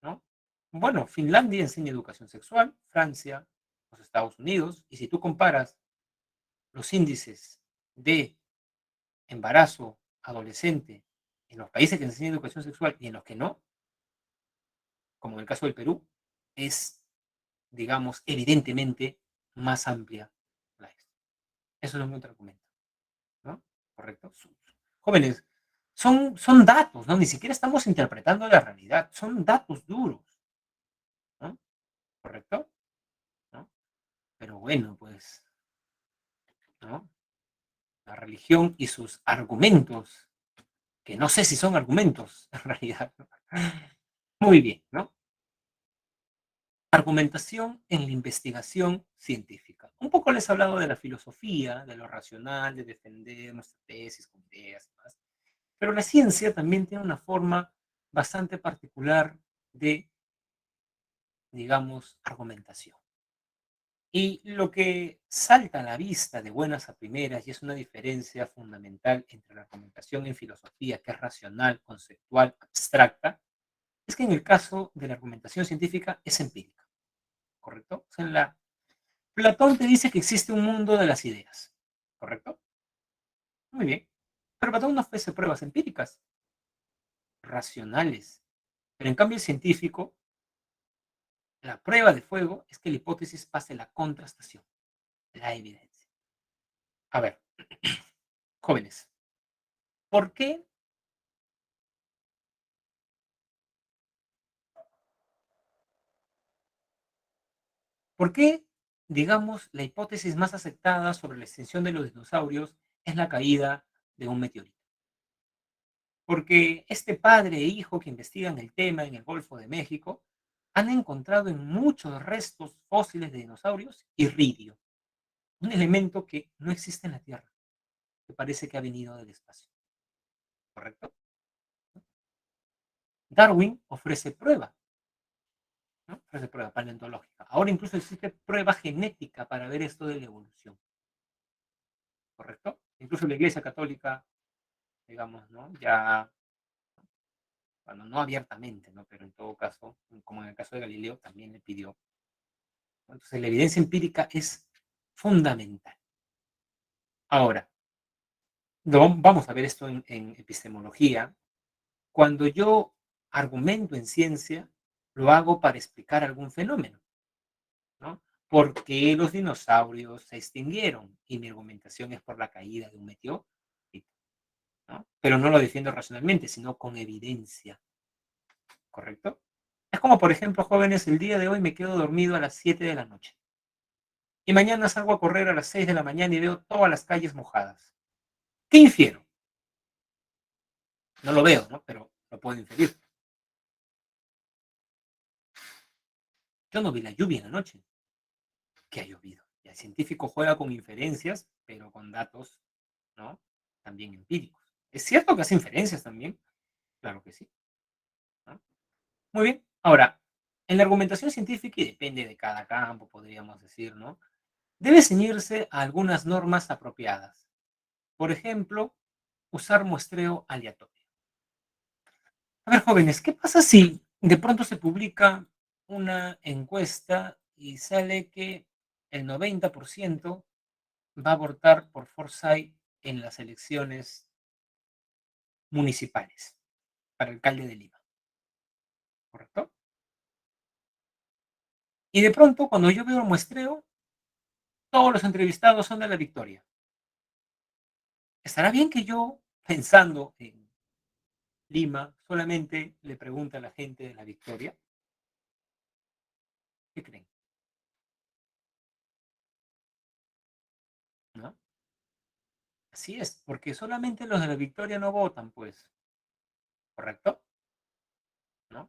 ¿no? Bueno, Finlandia enseña educación sexual, Francia, los Estados Unidos, y si tú comparas los índices de embarazo adolescente en los países que enseñan educación sexual y en los que no, como en el caso del Perú, es, digamos, evidentemente más amplia la esto. Eso es mi otro argumento, ¿no? ¿Correcto? Jóvenes, son datos, ¿no? Ni siquiera estamos interpretando la realidad, son datos duros, ¿no? ¿Correcto? ¿No? Pero bueno, pues, ¿no? La religión y sus argumentos, que no sé si son argumentos, en realidad. Muy bien, ¿no? Argumentación en la investigación científica. Un poco les he hablado de la filosofía, de lo racional, de defender nuestra tesis con ideas y demás. Pero la ciencia también tiene una forma bastante particular de, digamos, argumentación. Y lo que salta a la vista de buenas a primeras, y es una diferencia fundamental entre la argumentación en filosofía, que es racional, conceptual, abstracta, es que en el caso de la argumentación científica es empírica, ¿correcto? O sea, Platón te dice que existe un mundo de las ideas, ¿correcto? Muy bien. Pero Platón no ofrece pruebas empíricas, racionales. Pero en cambio el científico, la prueba de fuego es que la hipótesis pase la contrastación, la evidencia. A ver, jóvenes, ¿por qué, por qué, digamos, la hipótesis más aceptada sobre la extinción de los dinosaurios es la caída de un meteorito? Porque este padre e hijo que investigan el tema en el Golfo de México han encontrado en muchos restos fósiles de dinosaurios iridio, un elemento que no existe en la Tierra, que parece que ha venido del espacio, ¿correcto? Darwin ofrece prueba, ¿no? Ofrece prueba paleontológica. Ahora incluso existe prueba genética para ver esto de la evolución, ¿correcto? Incluso la Iglesia Católica, digamos, ¿no? Ya, bueno, no abiertamente, ¿no? Pero en todo caso, como en el caso de Galileo, también le pidió. Entonces, la evidencia empírica es fundamental. Ahora, vamos a ver esto en epistemología. Cuando yo argumento en ciencia, lo hago para explicar algún fenómeno, ¿no? ¿Por qué los dinosaurios se extinguieron? Y mi argumentación es por la caída de un meteorito, ¿no? Pero no lo defiendo racionalmente, sino con evidencia, ¿correcto? Es como, por ejemplo, jóvenes, el día de hoy me quedo dormido a las 7 de la noche. Y mañana salgo a correr a las 6 de la mañana y veo todas las calles mojadas. ¿Qué infiero? No lo veo, ¿no? Pero lo puedo inferir. Yo no vi la lluvia en la noche. ¿Qué ha llovido? Y el científico juega con inferencias, pero con datos, ¿no? También empíricos. ¿Es cierto que hace inferencias también? Claro que sí, ¿no? Muy bien. Ahora, en la argumentación científica, y depende de cada campo, podríamos decir, ¿no? Debe ceñirse a algunas normas apropiadas. Por ejemplo, usar muestreo aleatorio. A ver, jóvenes, ¿qué pasa si De pronto se publica una encuesta y sale que el 90% va a votar por Forsyth en las elecciones municipales para alcalde de Lima, ¿correcto? Y de pronto, cuando yo veo el muestreo, todos los entrevistados son de la Victoria. ¿Estará bien que yo, pensando en Lima, solamente le pregunte a la gente de la Victoria? ¿Qué creen? ¿No? Así es, porque solamente los de la Victoria no votan, pues, ¿correcto? ¿No?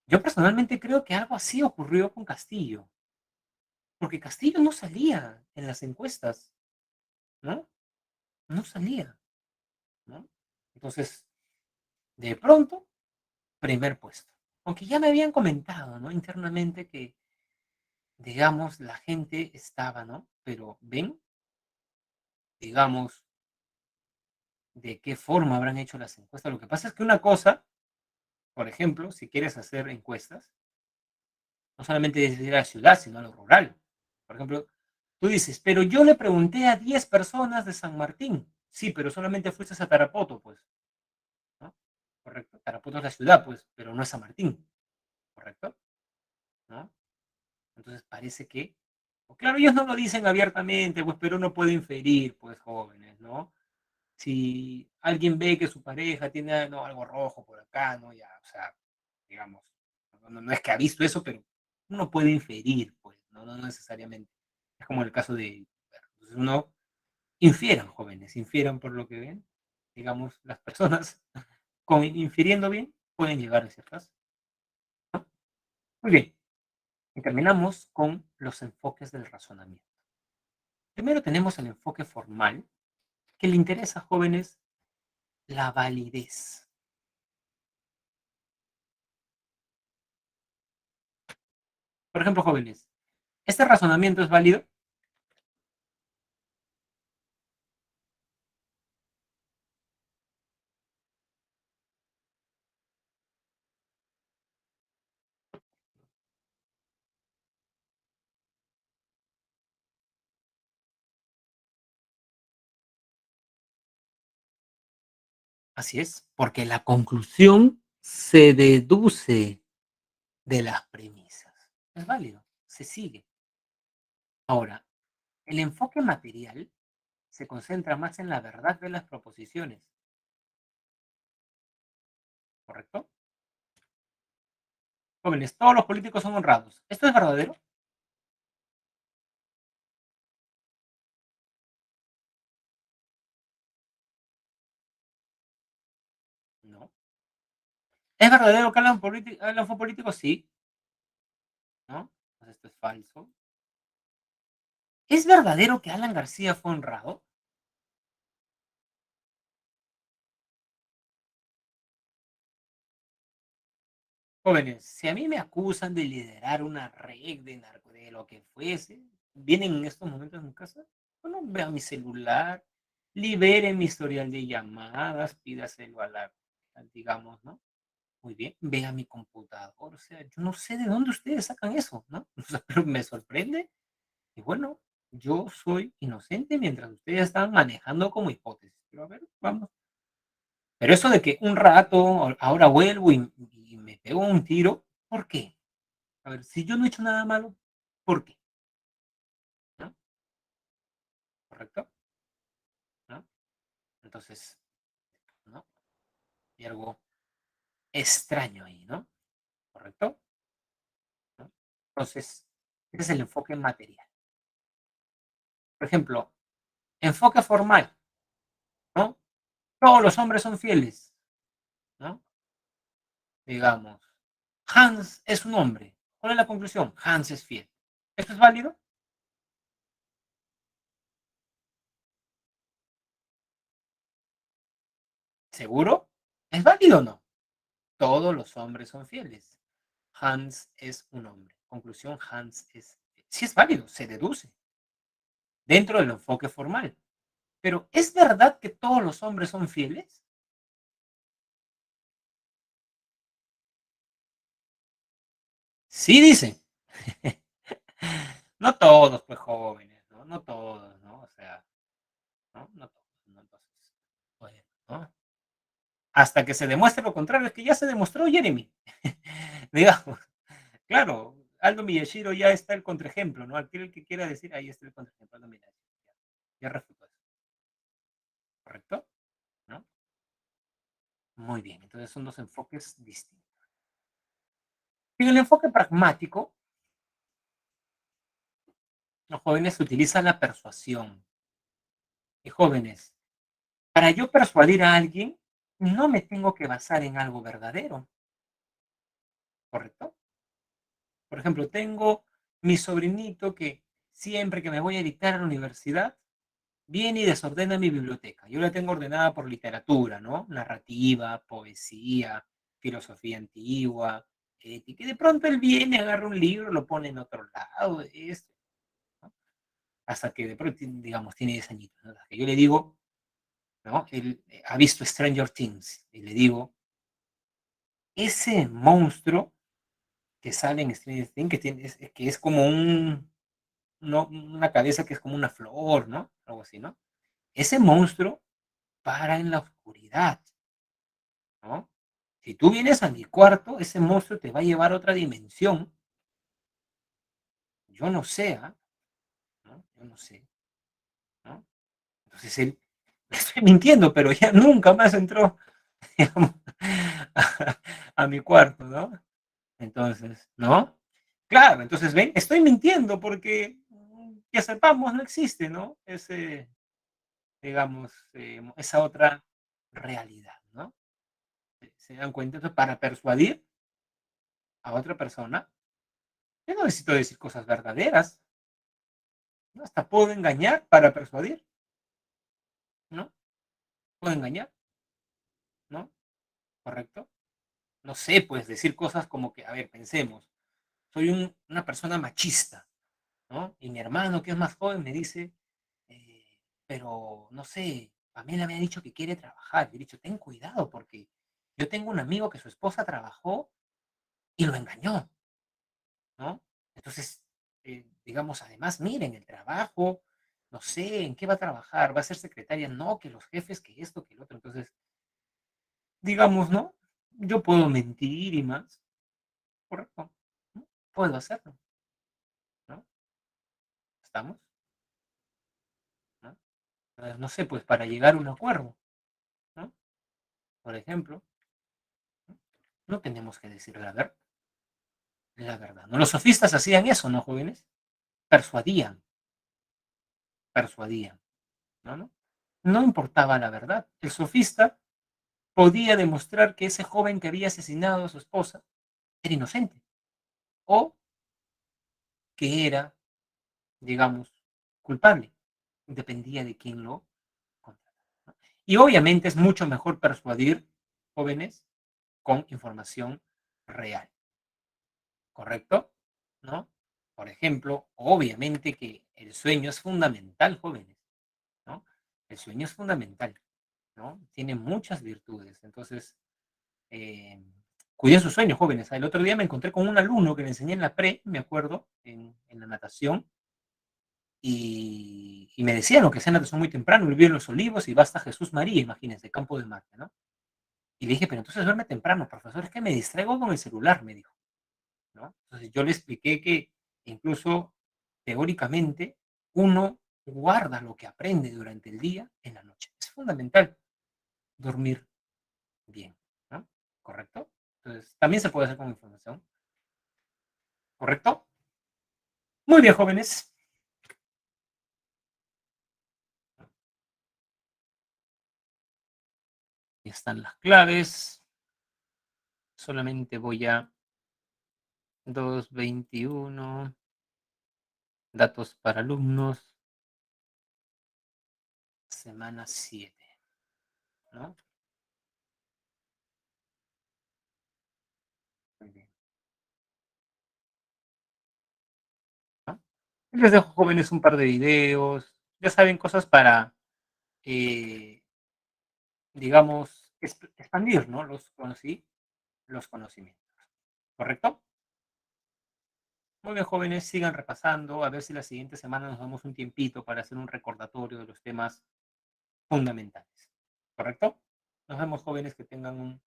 Yo personalmente creo que algo así ocurrió con Castillo, porque Castillo no salía en las encuestas, ¿no? No salía, ¿no? Entonces, de pronto, primer puesto. Aunque ya me habían comentado, ¿no? Internamente que, digamos, la gente estaba, ¿no? Pero ven, digamos, de qué forma habrán hecho las encuestas. Lo que pasa es que una cosa, por ejemplo, si quieres hacer encuestas, no solamente es ir a la ciudad, sino a lo rural. Por ejemplo, tú dices, pero yo le pregunté a 10 personas de San Martín. Sí, pero solamente fuiste a Tarapoto, pues, ¿no? Correcto. Tarapoto es la ciudad, pues, pero no es San Martín, correcto, ¿no? Entonces parece que, pues, claro, ellos no lo dicen abiertamente, pues, pero uno puede inferir, pues, jóvenes, ¿no? Si alguien ve que su pareja tiene, no, algo rojo por acá, ¿no? Ya, o sea, digamos, no es que ha visto eso, pero uno puede inferir, pues, no necesariamente. Es como el caso de, entonces uno infieran, jóvenes, infieran por lo que ven, digamos, las personas con infiriendo bien pueden llegar a ciertas, ¿no? Muy bien, y terminamos con los enfoques del razonamiento. Primero tenemos el enfoque formal, que le interesa a jóvenes la validez. Por ejemplo, jóvenes, ¿este razonamiento es válido? Así es, porque la conclusión se deduce de las premisas. Es válido, se sigue. Ahora, el enfoque material se concentra más en la verdad de las proposiciones, ¿correcto? Jóvenes, todos los políticos son honrados. ¿Esto es verdadero? No. ¿Es verdadero que Alan fue político? Sí, ¿no? Pues esto es falso. ¿Es verdadero que Alan García fue honrado? Jóvenes, si a mí me acusan de liderar una red de narco, de lo que fuese, vienen en estos momentos a mi casa, bueno, vean mi celular, liberen mi historial de llamadas, pídaselo a la, digamos, ¿no? Muy bien, vea mi computador, o sea, yo no sé de dónde ustedes sacan eso, ¿no? O sea, pero me sorprende. Y bueno, yo soy inocente mientras ustedes están manejando como hipótesis. Pero a ver, vamos. Pero eso de que un rato, ahora vuelvo y me pego un tiro, ¿por qué? A ver, si yo no he hecho nada malo, ¿por qué? ¿No? ¿Correcto? ¿No? Entonces, ¿no? Hay algo extraño ahí, ¿no? ¿Correcto? ¿No? Entonces, ese es el enfoque material. Por ejemplo, enfoque formal, ¿no? Todos los hombres son fieles, ¿no? Digamos, Hans es un hombre. ¿Cuál es la conclusión? Hans es fiel. ¿Esto es válido? ¿Seguro? ¿Es válido o no? Todos los hombres son fieles. Hans es un hombre. Conclusión, Hans es fiel. Sí es válido, se deduce dentro del enfoque formal. Pero ¿es verdad que todos los hombres son fieles? Sí, dice. No todos, pues, jóvenes, ¿no? No todos, ¿no? O sea, ¿no? No todos, ¿no? Entonces, bueno, ¿no? Hasta que se demuestre lo contrario, que ya se demostró, Jeremy. Digamos, claro, Aldo Miyashiro ya está el contraejemplo, ¿no? Aquel que quiera decir, ahí está el contraejemplo, Aldo Miyashiro. Ya refutó eso, ¿correcto? ¿No? Muy bien, entonces son dos enfoques distintos. En el enfoque pragmático, los jóvenes utilizan la persuasión. Y jóvenes, para yo persuadir a alguien, no me tengo que basar en algo verdadero, ¿correcto? Por ejemplo, tengo mi sobrinito que siempre que me voy a dictar a la universidad, viene y desordena mi biblioteca. Yo la tengo ordenada por literatura, ¿no? Narrativa, poesía, filosofía antigua, ética. Y de pronto él viene, agarra un libro, lo pone en otro lado, esto, ¿no? Hasta que de pronto, digamos, tiene 10 añitos, ¿no? Hasta que yo le digo, ¿no? Él ha visto Stranger Things y le digo, ese monstruo que sale en Stranger Things, que es como una cabeza que es como una flor, ¿no? Algo así, ¿no? Ese monstruo para en la oscuridad, ¿no? Si tú vienes a mi cuarto, ese monstruo te va a llevar a otra dimensión. Yo no sé, ¿ah? ¿No? Yo no sé, ¿no? Entonces él, le estoy mintiendo, pero ya nunca más entró, digamos, a mi cuarto, ¿no? Entonces, ¿no? Claro, entonces ven, estoy mintiendo porque que sepamos no existe, ¿no? Ese, digamos, esa otra realidad, ¿no? ¿Se dan cuenta? Entonces, para persuadir a otra persona, yo no necesito decir cosas verdaderas, ¿no? Hasta puedo engañar para persuadir, ¿no? Puedo engañar, ¿no? ¿Correcto? No sé, pues decir cosas como que, a ver, pensemos, soy una persona machista, ¿no? Y mi hermano, que es más joven, me dice, pero no sé, Pamela me ha dicho que quiere trabajar. Y he dicho, ten cuidado porque yo tengo un amigo que su esposa trabajó y lo engañó, ¿no? Entonces, digamos, además, miren, el trabajo, no sé, ¿en qué va a trabajar? ¿Va a ser secretaria? No, que los jefes, que esto, que el otro. Entonces, digamos, ¿no? Yo puedo mentir y más, correcto, ¿no? Puedo hacerlo, ¿no? ¿Estamos? ¿No? No sé, pues para llegar a un acuerdo, ¿no? Por ejemplo, ¿no? No tenemos que decir la verdad, ¿no? Los sofistas hacían eso, ¿no, jóvenes? Persuadían, persuadían, ¿no? ¿No? No importaba la verdad. El sofista podía demostrar que ese joven que había asesinado a su esposa era inocente o que era, digamos, culpable. Dependía de quién lo contratara, ¿no? Y obviamente es mucho mejor persuadir jóvenes con información real, ¿correcto? ¿No? Por ejemplo, obviamente que el sueño es fundamental, jóvenes, ¿no? El sueño es fundamental, ¿no? Tiene muchas virtudes. Entonces, eh, cuiden sus sueños, jóvenes. El otro día me encontré con un alumno que le enseñé en la pre, me acuerdo, en la natación, y me decía, ¿no? Que hacía natación muy temprano, vivía en Los Olivos y va hasta Jesús María, imagínense, Campo de Marte, ¿no? Y le dije, pero entonces duerme temprano, profesor, es que me distraigo con el celular, me dijo, ¿no? Entonces yo le expliqué que incluso teóricamente uno guarda lo que aprende durante el día en la noche. Es fundamental dormir bien, ¿no? ¿Correcto? Entonces, también se puede hacer con información, ¿correcto? Muy bien, jóvenes. Aquí están las claves. Solamente voy a 221 datos para alumnos, semana 7, ¿no? Muy bien, ¿no? Les dejo, jóvenes, un par de videos. Ya saben, cosas para, eh, digamos, expandir, ¿no? Los conocimientos, ¿correcto? Muy bien, jóvenes, sigan repasando, a ver si la siguiente semana nos damos un tiempito para hacer un recordatorio de los temas fundamentales. ¿Correcto? Nos vemos, jóvenes, que tengan un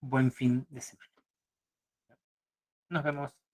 buen fin de semana. Nos vemos.